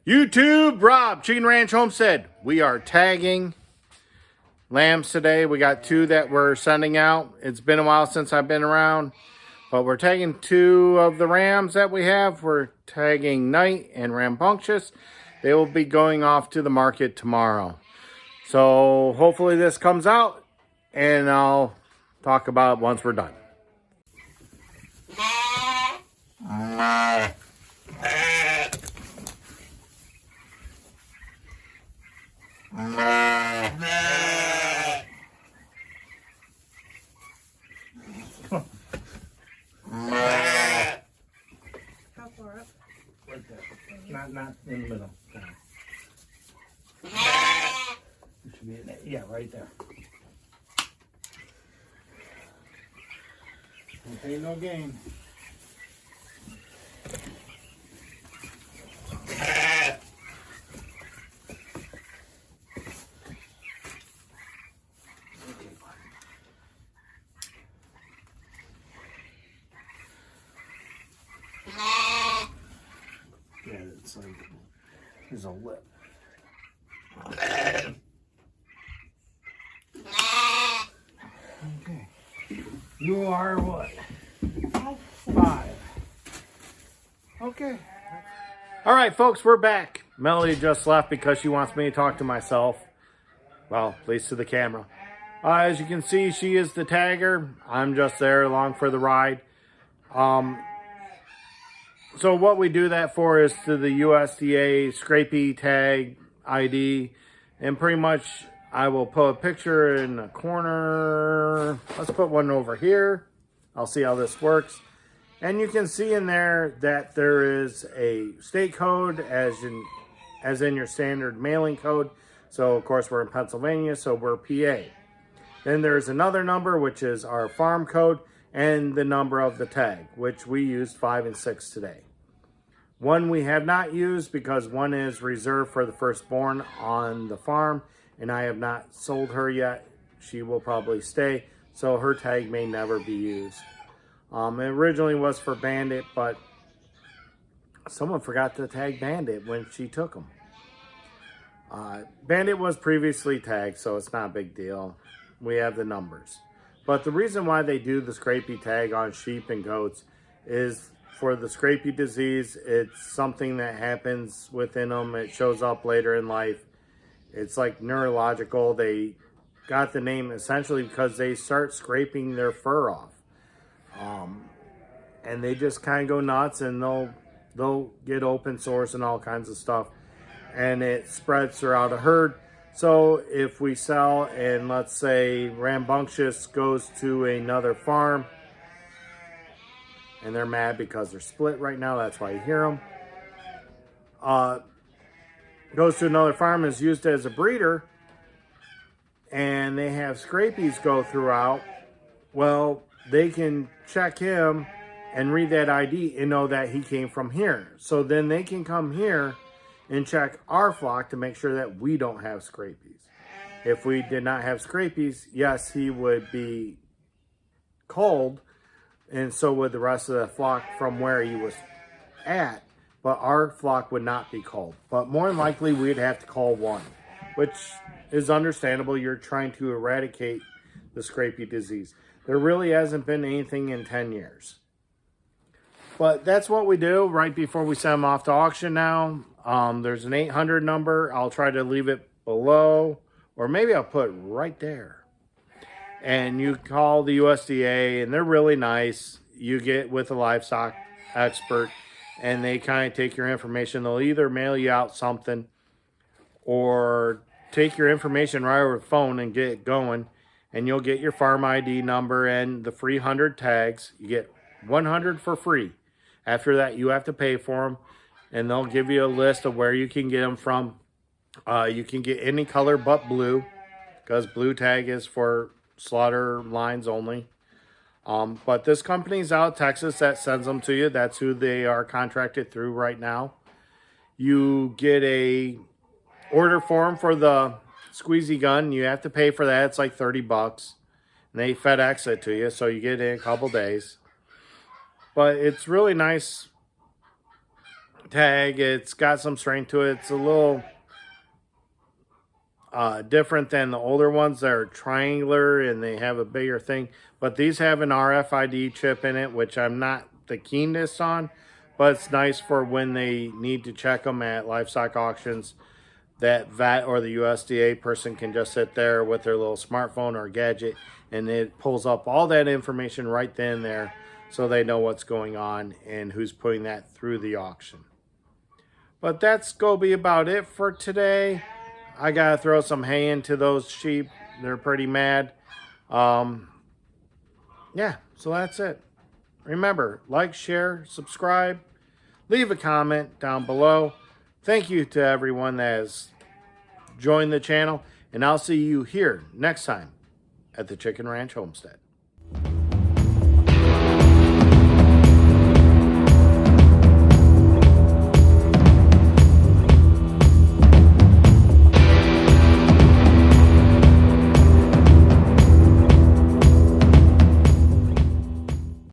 YouTube, Rob, Chicken Ranch Homestead. We are tagging lambs today. We got 2 that we're sending out. It's been a while since I've been around, but we're tagging 2 of the rams that we have. We're tagging Night and Rambunctious. They will be going off to the market tomorrow. So hopefully this comes out and I'll talk about it once we're done. How far up? Right there. Not in the middle. It should be in there. Yeah, right there. Don't pay no gain. Yeah, it's like there's a lip. Okay. You are what? 5. Okay. All right, folks, we're back. Melody just left because she wants me to talk to myself. Well, at least to the camera. As you can see, she is the tagger. I'm just there along for the ride. So what we do that for is to the USDA Scrapie tag ID. And pretty much I will put a picture in the corner. Let's put one over here. I'll see how this works. And you can see in there that there is a state code as in your standard mailing code. So of course we're in Pennsylvania, so we're PA. Then there's another number, which is our farm code, and the number of the tag, which we used 5 and 6 today. One we have not used because one is reserved for the firstborn on the farm, and I have not sold her yet. She will probably stay, so her tag may never be used. It originally was for Bandit, but someone forgot to tag Bandit when she took him. Bandit was previously tagged, so it's not a big deal. We have the numbers. But the reason why they do the Scrapie tag on sheep and goats is for the Scrapie disease. It's something that happens within them. It shows up later in life. It's like neurological. They got the name essentially because they start scraping their fur off. And they just kind of go nuts, and they'll get open sores and all kinds of stuff. And it spreads throughout a herd. So if we sell, and let's say Rambunctious goes to another farm, and they're mad because they're split right now, that's why you hear them. Goes to another farm, is used as a breeder, and they have Scrapies go throughout. Well, they can check him and read that ID and know that he came from here. So then they can come here and check our flock to make sure that we don't have Scrapies. If we did not have Scrapies, yes, he would be culled, and so would the rest of the flock from where he was at, but our flock would not be culled. But more than likely, we'd have to cull one, which is understandable. You're trying to eradicate the Scrapie disease. There really hasn't been anything in 10 years. But that's what we do right before we send them off to auction now. There's an 800 number. I'll try to leave it below, or maybe I'll put it right there. And you call the USDA, and they're really nice. You get with a livestock expert, and they kind of take your information. They'll either mail you out something or take your information right over the phone and get it going. And you'll get your farm ID number and the free 100 tags. You get 100 for free. After that, you have to pay for them. And they'll give you a list of where you can get them from. You can get any color but blue, because blue tag is for slaughter lines only. But this company's out of Texas that sends them to you. That's who they are contracted through right now. You get a order form for the squeezy gun. You have to pay for that. It's like 30 bucks. And they FedEx it to you, so you get it in a couple days. But it's really nice tag. It's got some strength to it. It's a little different than the older ones that are triangular and they have a bigger thing. But these have an RFID chip in it, which I'm not the keenest on. But it's nice for when they need to check them at livestock auctions. That vet or the USDA person can just sit there with their little smartphone or gadget, and it pulls up all that information right then and there, so they know what's going on and who's putting that through the auction. But that's going to be about it for today. I got to throw some hay into those sheep. They're pretty mad. Yeah, so that's it. Remember, like, share, subscribe, leave a comment down below. Thank you to everyone that has joined the channel, and I'll see you here next time at the Chicken Ranch Homestead.